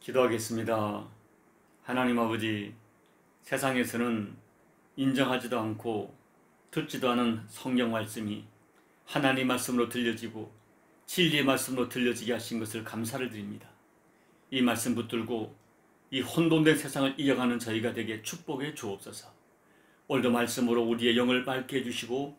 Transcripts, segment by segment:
기도하겠습니다. 하나님 아버지, 세상에서는 인정하지도 않고 듣지도 않은 성경 말씀이 하나님 말씀으로 들려지고 진리의 말씀으로 들려지게 하신 것을 감사를 드립니다. 이 말씀 붙들고 이 혼돈된 세상을 이겨가는 저희가 되게 축복해 주옵소서. 오늘도 말씀으로 우리의 영을 맑게 해주시고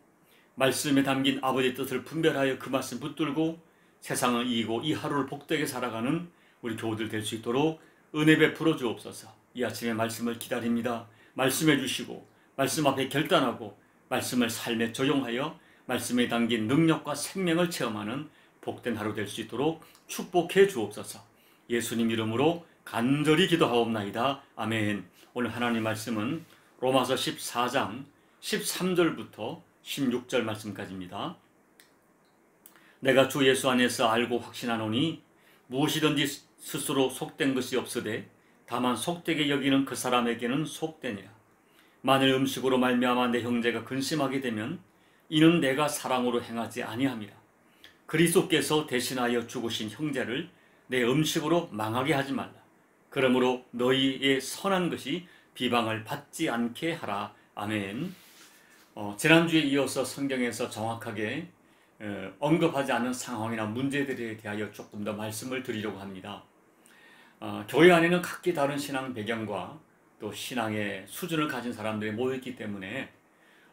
말씀에 담긴 아버지의 뜻을 분별하여 그 말씀 붙들고 세상을 이기고 이 하루를 복되게 살아가는 우리 교우들 될 수 있도록 은혜 베풀어 주옵소서. 이 아침에 말씀을 기다립니다. 말씀해 주시고 말씀 앞에 결단하고 말씀을 삶에 적용하여 말씀에 담긴 능력과 생명을 체험하는 복된 하루 될 수 있도록 축복해 주옵소서. 예수님 이름으로 간절히 기도하옵나이다. 아멘. 오늘 하나님 말씀은 로마서 14장 13절부터 16절 말씀까지입니다. 내가 주 예수 안에서 알고 확신하노니 무엇이든지 스스로 속된 것이 없으되 다만 속되게 여기는 그 사람에게는 속되니라. 만일 음식으로 말미암아 내 형제가 근심하게 되면 이는 내가 사랑으로 행하지 아니함이라. 그리스도께서 대신하여 죽으신 형제를 내 음식으로 망하게 하지 말라. 그러므로 너희의 선한 것이 비방을 받지 않게 하라. 아멘. 지난주에 이어서 성경에서 정확하게 언급하지 않은 상황이나 문제들에 대하여 조금 더 말씀을 드리려고 합니다. 교회 안에는 각기 다른 신앙 배경과 또 신앙의 수준을 가진 사람들이 모여있기 때문에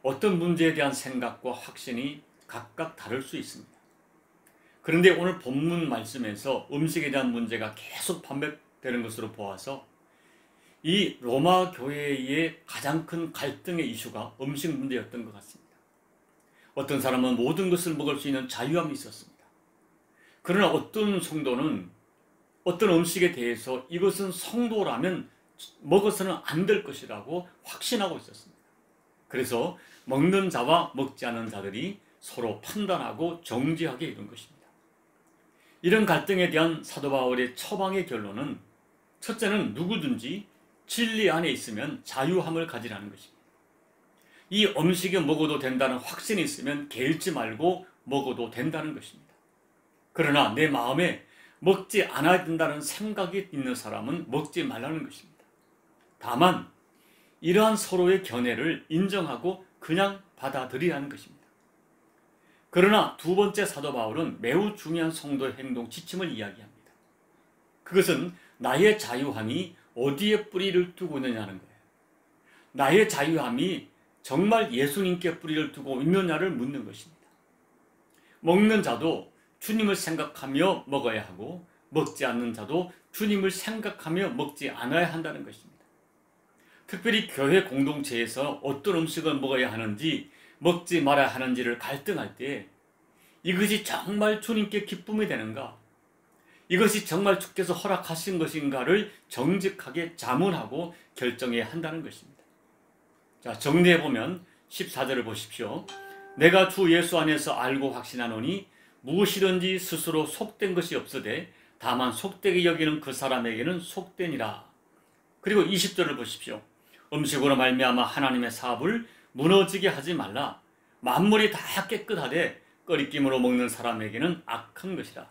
어떤 문제에 대한 생각과 확신이 각각 다를 수 있습니다. 그런데 오늘 본문 말씀에서 음식에 대한 문제가 계속 반복되는 것으로 보아서 이 로마 교회의 가장 큰 갈등의 이슈가 음식 문제였던 것 같습니다. 어떤 사람은 모든 것을 먹을 수 있는 자유함이 있었습니다. 그러나 어떤 성도는 어떤 음식에 대해서 이것은 성도라면 먹어서는 안 될 것이라고 확신하고 있었습니다. 그래서 먹는 자와 먹지 않는 자들이 서로 판단하고 정죄하게 이룬 것입니다. 이런 갈등에 대한 사도 바울의 처방의 결론은 첫째는 누구든지 진리 안에 있으면 자유함을 가지라는 것입니다. 이 음식에 먹어도 된다는 확신이 있으면 게을지 말고 먹어도 된다는 것입니다. 그러나 내 마음에 먹지 않아야 된다는 생각이 있는 사람은 먹지 말라는 것입니다. 다만 이러한 서로의 견해를 인정하고 그냥 받아들이라는 것입니다. 그러나 두 번째 사도 바울은 매우 중요한 성도의 행동 지침을 이야기합니다. 그것은 나의 자유함이 어디에 뿌리를 두고 있느냐는 거예요. 나의 자유함이 정말 예수님께 뿌리를 두고 있느냐를 묻는 것입니다. 먹는 자도 주님을 생각하며 먹어야 하고 먹지 않는 자도 주님을 생각하며 먹지 않아야 한다는 것입니다. 특별히 교회 공동체에서 어떤 음식을 먹어야 하는지 먹지 말아야 하는지를 갈등할 때 이것이 정말 주님께 기쁨이 되는가? 이것이 정말 주께서 허락하신 것인가를 정직하게 자문하고 결정해야 한다는 것입니다. 자, 정리해보면 14절을 보십시오. 내가 주 예수 안에서 알고 확신하노니 무엇이든지 스스로 속된 것이 없으되 다만 속되게 여기는 그 사람에게는 속되니라. 그리고 20절을 보십시오. 음식으로 말미암아 하나님의 사업을 무너지게 하지 말라. 만물이 다 깨끗하되 꺼리낌으로 먹는 사람에게는 악한 것이라.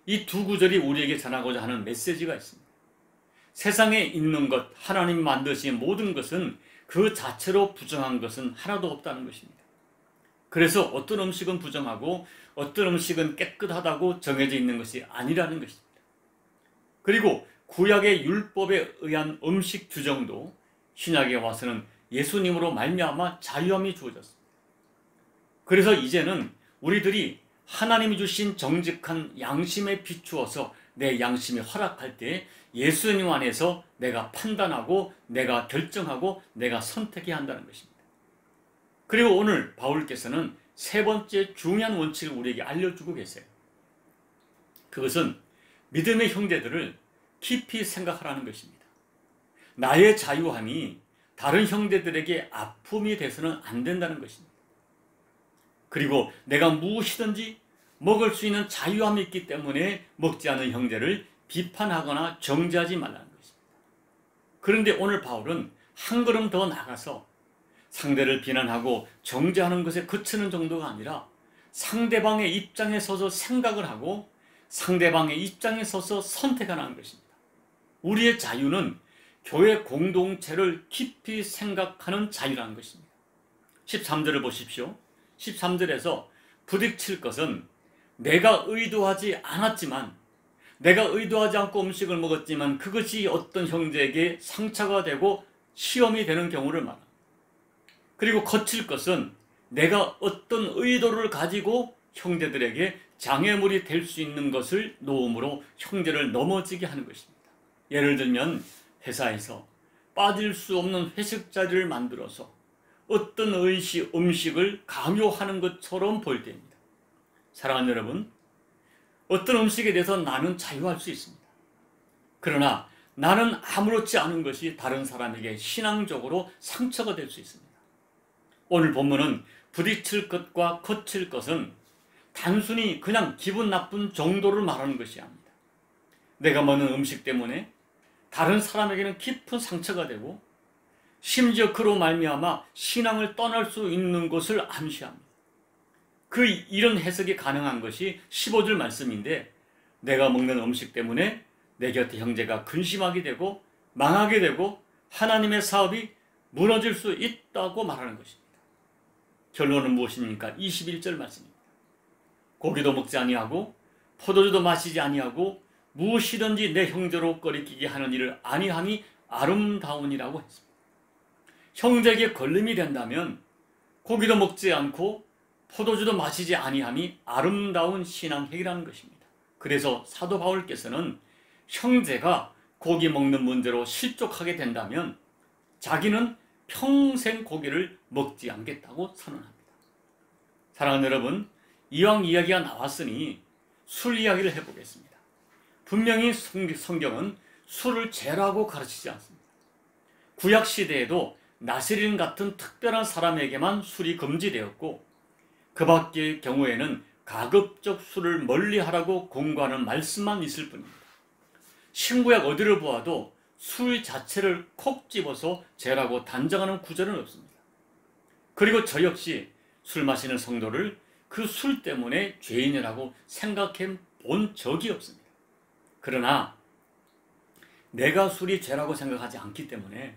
이 두 구절이 우리에게 전하고자 하는 메시지가 있습니다. 세상에 있는 것, 하나님 만드신 모든 것은 그 자체로 부정한 것은 하나도 없다는 것입니다. 그래서 어떤 음식은 부정하고 어떤 음식은 깨끗하다고 정해져 있는 것이 아니라는 것입니다. 그리고 구약의 율법에 의한 음식 규정도 신약에 와서는 예수님으로 말미암아 자유함이 주어졌습니다. 그래서 이제는 우리들이 하나님이 주신 정직한 양심에 비추어서 내 양심이 허락할 때 예수님 안에서 내가 판단하고 내가 결정하고 내가 선택해야 한다는 것입니다. 그리고 오늘 바울께서는 세 번째 중요한 원칙을 우리에게 알려주고 계세요. 그것은 믿음의 형제들을 깊이 생각하라는 것입니다. 나의 자유함이 다른 형제들에게 아픔이 돼서는 안 된다는 것입니다. 그리고 내가 무엇이든지 먹을 수 있는 자유함이 있기 때문에 먹지 않는 형제를 비판하거나 정죄하지 말라는 것입니다. 그런데 오늘 바울은 한 걸음 더 나가서 상대를 비난하고 정죄하는 것에 그치는 정도가 아니라 상대방의 입장에 서서 생각을 하고 상대방의 입장에 서서 선택하는 것입니다. 우리의 자유는 교회 공동체를 깊이 생각하는 자유라는 것입니다. 13절을 보십시오. 13절에서 부딪힐 것은 내가 의도하지 않았지만, 내가 의도하지 않고 음식을 먹었지만 그것이 어떤 형제에게 상처가 되고 시험이 되는 경우를 말합니다. 그리고 거칠 것은 내가 어떤 의도를 가지고 형제들에게 장애물이 될 수 있는 것을 놓음으로 형제를 넘어지게 하는 것입니다. 예를 들면 회사에서 빠질 수 없는 회식 자리를 만들어서 어떤 음식을 강요하는 것처럼 보일 때입니다. 사랑하는 여러분, 어떤 음식에 대해서 나는 자유할 수 있습니다. 그러나 나는 아무렇지 않은 것이 다른 사람에게 신앙적으로 상처가 될 수 있습니다. 오늘 본문은 부딪힐 것과 거칠 것은 단순히 그냥 기분 나쁜 정도를 말하는 것이 아닙니다. 내가 먹는 음식 때문에 다른 사람에게는 깊은 상처가 되고 심지어 그로 말미암아 신앙을 떠날 수 있는 것을 암시합니다. 이런 해석이 가능한 것이 15절 말씀인데, 내가 먹는 음식 때문에 내 곁에 형제가 근심하게 되고 망하게 되고 하나님의 사업이 무너질 수 있다고 말하는 것입니다. 결론은 무엇입니까? 21절 말씀입니다. 고기도 먹지 아니하고 포도주도 마시지 아니하고 무엇이든지 내 형제로 거리끼게 하는 일을 아니함이 아름다우니라고 했습니다. 형제에게 걸림이 된다면 고기도 먹지 않고 포도주도 마시지 아니함이 아름다운 신앙행위라는 것입니다. 그래서 사도 바울께서는 형제가 고기 먹는 문제로 실족하게 된다면 자기는 평생 고기를 먹지 않겠다고 선언합니다. 사랑하는 여러분, 이왕 이야기가 나왔으니 술 이야기를 해보겠습니다. 분명히 성경은 술을 죄라고 가르치지 않습니다. 구약시대에도 나세린 같은 특별한 사람에게만 술이 금지되었고, 그 밖의 경우에는 가급적 술을 멀리하라고 공고하는 말씀만 있을 뿐입니다. 신구약 어디를 보아도 술 자체를 콕 집어서 죄라고 단정하는 구절은 없습니다. 그리고 저 역시 술 마시는 성도를 그 술 때문에 죄인이라고 생각해 본 적이 없습니다. 그러나 내가 술이 죄라고 생각하지 않기 때문에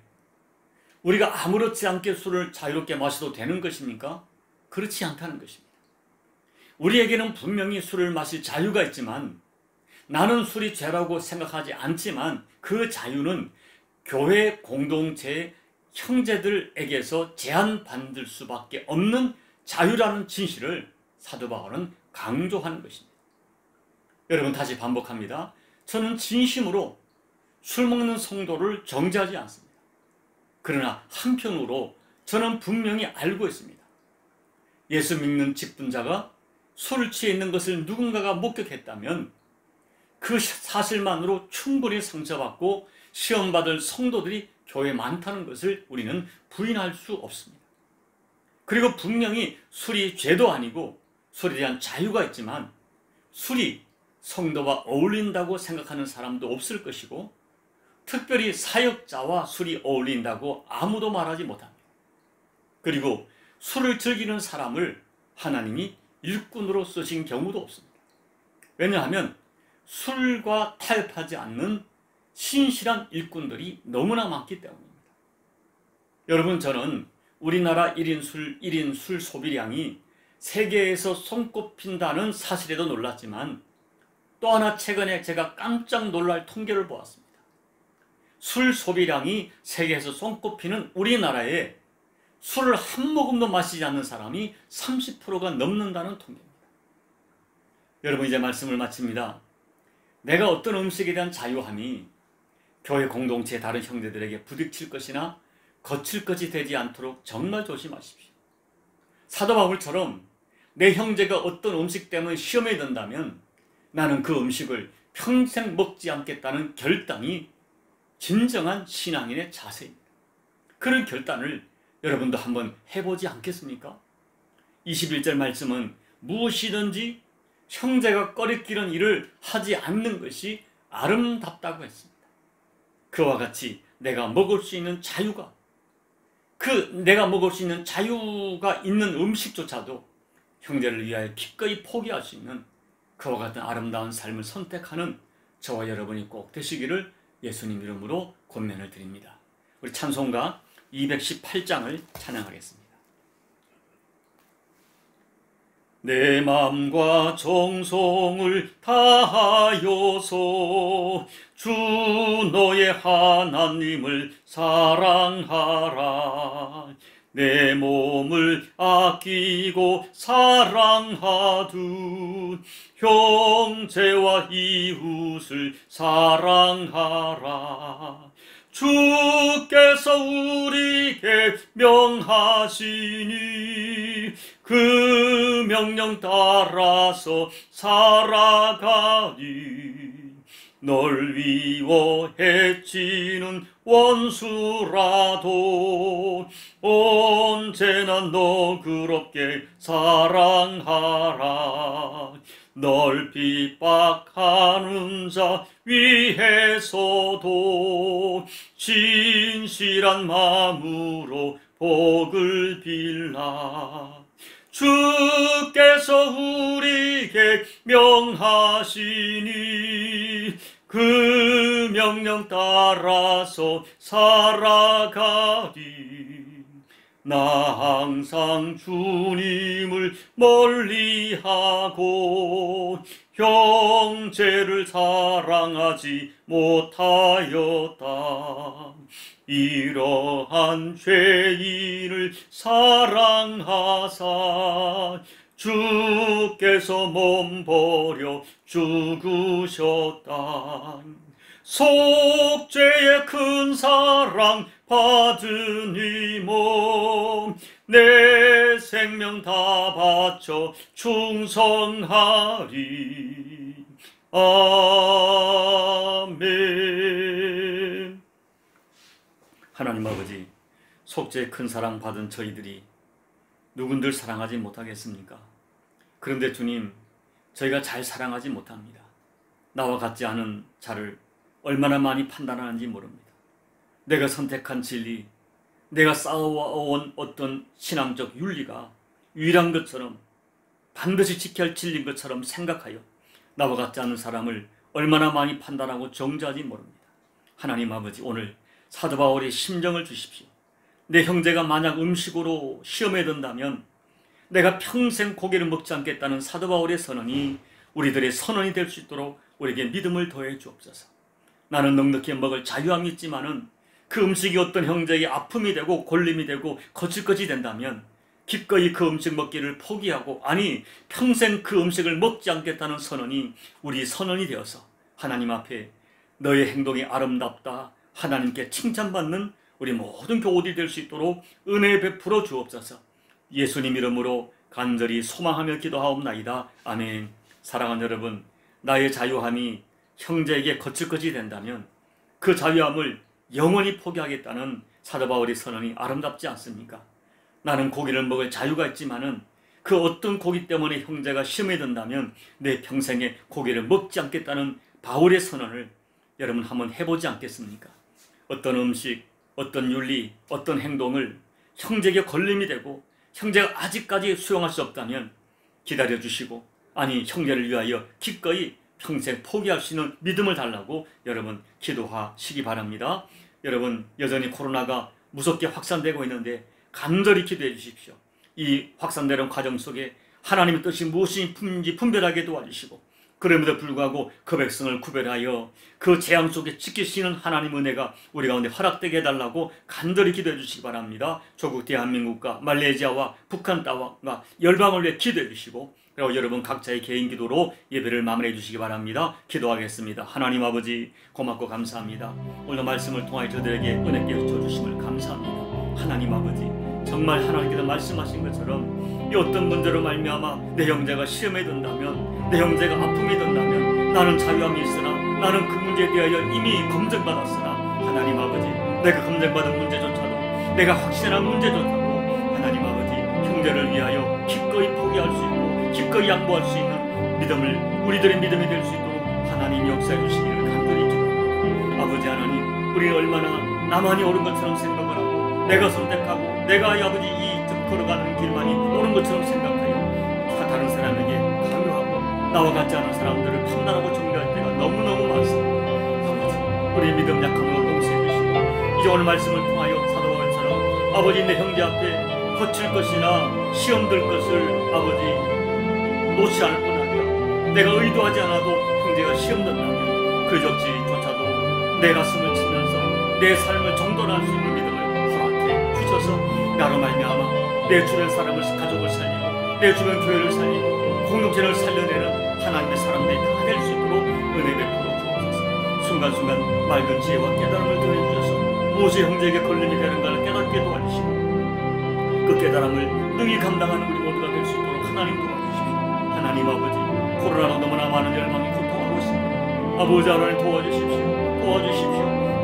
우리가 아무렇지 않게 술을 자유롭게 마셔도 되는 것입니까? 그렇지 않다는 것입니다. 우리에게는 분명히 술을 마실 자유가 있지만, 나는 술이 죄라고 생각하지 않지만 그 자유는 교회 공동체의 형제들에게서 제한받을 수밖에 없는 자유라는 진실을 사도 바울은 강조하는 것입니다. 여러분, 다시 반복합니다. 저는 진심으로 술 먹는 성도를 정죄하지 않습니다. 그러나 한편으로 저는 분명히 알고 있습니다. 예수 믿는 직분자가 술을 취해 있는 것을 누군가가 목격했다면 그 사실만으로 충분히 상처받고 시험받을 성도들이 교회에 많다는 것을 우리는 부인할 수 없습니다. 그리고 분명히 술이 죄도 아니고 술에 대한 자유가 있지만 술이 성도와 어울린다고 생각하는 사람도 없을 것이고, 특별히 사역자와 술이 어울린다고 아무도 말하지 못합니다. 그리고 술을 즐기는 사람을 하나님이 일꾼으로 쓰신 경우도 없습니다. 왜냐하면 술과 타협하지 않는 신실한 일꾼들이 너무나 많기 때문입니다. 여러분, 저는 우리나라 1인 술 소비량이 세계에서 손꼽힌다는 사실에도 놀랐지만, 또 하나 최근에 제가 깜짝 놀랄 통계를 보았습니다. 술 소비량이 세계에서 손꼽히는 우리나라에 술을 한 모금도 마시지 않는 사람이 30%가 넘는다는 통계입니다. 여러분, 이제 말씀을 마칩니다. 내가 어떤 음식에 대한 자유함이 교회 공동체의 다른 형제들에게 부딪힐 것이나 거칠 것이 되지 않도록 정말 조심하십시오. 사도 바울처럼 내 형제가 어떤 음식 때문에 시험에 든다면 나는 그 음식을 평생 먹지 않겠다는 결단이 진정한 신앙인의 자세입니다. 그런 결단을 여러분도 한번 해보지 않겠습니까? 21절 말씀은 무엇이든지 형제가 꺼리끼는 일을 하지 않는 것이 아름답다고 했습니다. 그와 같이 내가 먹을 수 있는 자유가, 내가 먹을 수 있는 자유가 있는 음식조차도 형제를 위하여 기꺼이 포기할 수 있는 그와 같은 아름다운 삶을 선택하는 저와 여러분이 꼭 되시기를 예수님 이름으로 권면을 드립니다. 우리 찬송가 218장을 찬양하겠습니다. 내 맘과 정성을 다하여서 주 너의 하나님을 사랑하라. 내 몸을 아끼고 사랑하듯 형제와 이웃을 사랑하라. 주께서 우리에게 명하시니 그 명령 따라서 살아가니 널 미워해치는 원수라도 언제나 너그럽게 사랑하라. 널 핍박하는 자 위해서도 진실한 마음으로 복을 빌라. 주께서 우리에게 명하시니 그 명령 따라서 살아가리. 나 항상 주님을 멀리하고 형제를 사랑하지 못하였다. 이러한 죄인을 사랑하사 주께서 몸 버려 죽으셨다. 속죄의 큰 사랑 받은 이 몸 내 생명 다 바쳐 충성하리. 아멘. 하나님 아버지, 속죄의 큰 사랑 받은 저희들이 누군들 사랑하지 못하겠습니까? 그런데 주님, 저희가 잘 사랑하지 못합니다. 나와 같지 않은 자를 얼마나 많이 판단하는지 모릅니다. 내가 선택한 진리, 내가 쌓아온 어떤 신앙적 윤리가 유일한 것처럼, 반드시 지켜야 할 진리인 것처럼 생각하여 나와 같지 않은 사람을 얼마나 많이 판단하고 정죄하지 모릅니다. 하나님 아버지, 오늘 사도 바울의 심정을 주십시오. 내 형제가 만약 음식으로 시험에 든다면 내가 평생 고기를 먹지 않겠다는 사도 바울의 선언이 우리들의 선언이 될 수 있도록 우리에게 믿음을 더해 주옵소서. 나는 넉넉히 먹을 자유함이 있지만은 그 음식이 어떤 형제에게 아픔이 되고 골림이 되고 거칠것이 된다면 기꺼이 그 음식 먹기를 포기하고, 아니 평생 그 음식을 먹지 않겠다는 선언이 우리 선언이 되어서 하나님 앞에 너의 행동이 아름답다, 하나님께 칭찬받는 우리 모든 교우들이 될 수 있도록 은혜 베풀어 주옵소서. 예수님 이름으로 간절히 소망하며 기도하옵나이다. 아멘. 사랑하는 여러분, 나의 자유함이 형제에게 거칠것이 된다면 그 자유함을 영원히 포기하겠다는 사도 바울의 선언이 아름답지 않습니까? 나는 고기를 먹을 자유가 있지만은 그 어떤 고기 때문에 형제가 시험에 든다면 내 평생에 고기를 먹지 않겠다는 바울의 선언을 여러분 한번 해보지 않겠습니까? 어떤 음식, 어떤 윤리, 어떤 행동을 형제에게 걸림이 되고 형제가 아직까지 수용할 수 없다면 기다려주시고, 아니 형제를 위하여 기꺼이 평생 포기할 수 있는 믿음을 달라고 여러분 기도하시기 바랍니다. 여러분, 여전히 코로나가 무섭게 확산되고 있는데 간절히 기도해 주십시오. 이 확산되는 과정 속에 하나님의 뜻이 무엇인지 분별하게 도와주시고, 그럼에도 불구하고 그 백성을 구별하여 그 재앙 속에 지키시는 하나님 은혜가 우리 가운데 허락되게 해달라고 간절히 기도해 주시기 바랍니다. 조국 대한민국과 말레이시아와 북한 땅과 열방을 위해 기도해 주시고, 그리고 여러분 각자의 개인 기도로 예배를 마무리해 주시기 바랍니다. 기도하겠습니다. 하나님 아버지, 고맙고 감사합니다. 오늘 말씀을 통하여 저들에게 은혜 깨우쳐 주심을 감사합니다. 하나님 아버지, 정말 하나님께서 말씀하신 것처럼 이 어떤 문제로 말미암아 내 형제가 시험에 든다면, 내 형제가 아픔이 든다면 나는 자유함이 있으나 나는 그 문제에 대하여 이미 검증받았으나 하나님 아버지, 내가 검증받은 문제조차도, 내가 확신한 문제조차도 하나님 아버지, 형제를 위하여 기꺼이 포기할 수 있고 기꺼이 양보할 수 있는 믿음을, 우리들의 믿음이 될 수 있도록 하나님 역사해 주시기를 간절히 기도합니다. 아버지 하나님, 우리는 얼마나 나만이 옳은 것처럼 생각을 하고 내가 선택하고 내가 아버지 이 걸어가는 길만이 옳은 것처럼 생각하여 다른 사람에게 강요하고 나와 같지 않은 사람들을 판단하고 정죄할 때가 너무너무 많습니다. 아버지, 우리의 믿음 약함을 용서해 주시고 이제 오늘 말씀을 통하여 사도 바울처럼 아버지 내 형제 앞에 거칠 것이나 시험 들 것을 아버지 놓지 않을 뿐 아니라 내가 의도하지 않아도 형제가 시험 든다면 그 적시조차도 내 가슴을 치면서 내 삶을 정돈할 수 있는 믿음을 허락해 주셔서 나로 말미암아 내 주변 사람을 가족을 살리고 내 주변 교회를 살리고 공동체를 살려내는 하나님의 사람들이 다 될 수 있도록 은혜 베풀어 주옵소서. 순간순간 맑은 지혜와 깨달음을 더해 주셔서 모세 형제에게 걸림이 되는가를 깨닫게 도와주시고 그 깨달음을 능히 감당하는 우리 모두가 될 수 있도록 하나님 도와주십시오. 하나님 아버지, 코로나로 너무나 많은 열방이 고통하고 있습니다. 아버지 하나님 도와주십시오.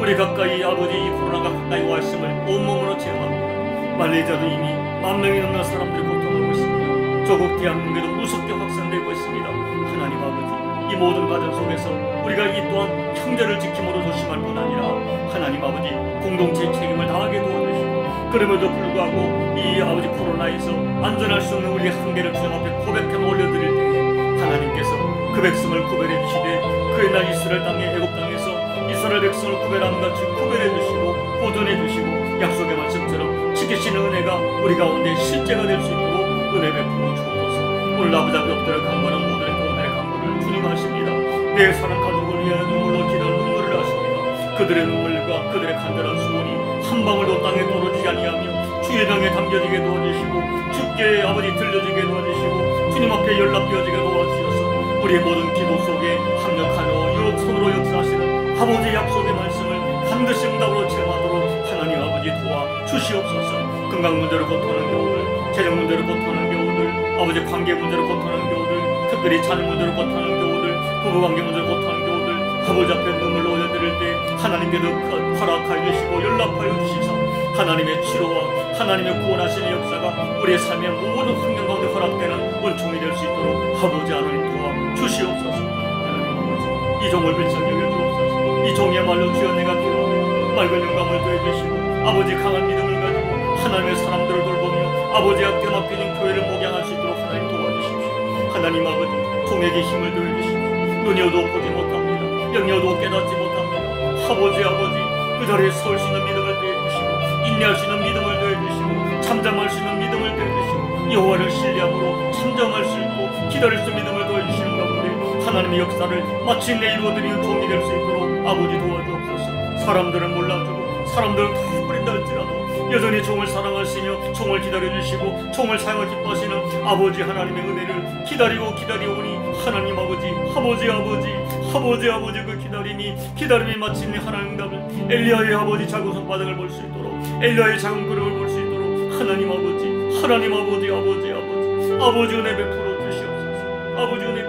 우리 가까이 아버지 이 코로나가 가까이 와 있음을 온몸으로 체험합니다. 말레이시아도 이미 10,000명이 넘는 사람들이 고통하고 있습니다. 조국 대한민국에도 무섭게 확산되고 있습니다. 하나님 아버지, 이 모든 과정 속에서 우리가 이 또한 형제를 지킴으로 조심할 뿐 아니라 하나님 아버지 공동체의 책임을 다하게 도와주시고 그럼에도 불구하고 이 아버지 코로나에서 안전할 수 없는 우리의 한계를 주님 앞에 고백해 올려드릴 때에 하나님께서 그 백성을 구별해 주시되 그 옛날 이스라엘 땅의 애굽 땅에서 이스라엘 백성을 구별함 같이 구별해 주시고 보존해 주시고 약속의 말씀처럼 지키시는 은혜가 우리 가운데 실제가 될 수 있도록 은혜 베풀어 주옵소서. 오늘 아버지 앞에 엎드려 간구하는 모든 도움의 간구를 주님 하십니다. 내 사랑 가족을 위하여 눈물로 기도하는 눈물을 하십니다. 그들의 눈물과 그들의 간절한 수원이 한 방울도 땅에 떨어지지 아니하며 주의 명에 담겨지게 도와주시고 주께 아버지 들려지게 도와주시고 주님 앞에 연락되어지게 도와주셔서 우리의 모든 기도 속에 합력하여 손으로 역사하시는 아버지의 약속의 말씀을 반드시 응답으로 체험하도록 하나님 아버지 도와 주시옵소서. 건강 문제로 고통하는 경우들, 재정 문제로 고통하는 경우들, 아버지 관계 문제로 고통하는 경우들, 특별히 자녀 문제로 고통하는 경우들, 부부관계 문제로 고통하는 경우들 아버지 앞에 눈물로 올려드릴 때 하나님께도 허락하여 주시고 연락하여 주시사 하나님의 치료와 하나님의 구원하시는 역사가 우리의 삶의 모든 환경 가운데 허락되는 은총이 될 수 있도록 아버지 하나님 도와 주시옵소서. 하나님 아버지 이 종을 빌창 여겨주옵소서. 이 종이야말로 주여 내가 기도하며 맑은 영감을 더해주시고 아버지 강한 믿음을 가지고 하나님의 사람들을 돌보며 아버지 앞에 맡겨진 교회를 목양할 수 있도록 하나님 도와주십시오. 하나님 아버지 종에게 힘을 더해주시고 눈여도 보지 못합니다. 영여도 깨닫지 못합니다. 아버지 그 자리에 설 수 있는 믿음을 더해주시고 인내할 수 있는 믿음을 더해주시고 잠잠할 수 있는 믿음을 더해주시고 여호와를 신뢰함으로 잠잠할 수 있고 기다릴 수 있는 믿음을 더해주시는 가운데 하나님의 역사를 마침내 이루어드리는 종이 될 수 있도록 아버지 도와주옵소서. 사람들은 몰라주고 사람들은 다 버린다 할지라도 여전히 종을 사랑하시며 종을 기다려주시고 종을 사용을 기뻐하시는 아버지 하나님의 은혜를 기다리오니 하나님 아버지 그 기다림이 마침내 하나님 응답을 엘리야의 아버지 작은 손바닥을 볼 수 있도록 엘리야의 작은 그릇을 볼 수 있도록 하나님 아버지 은혜 베풀어 주시옵소서. 아버지 은혜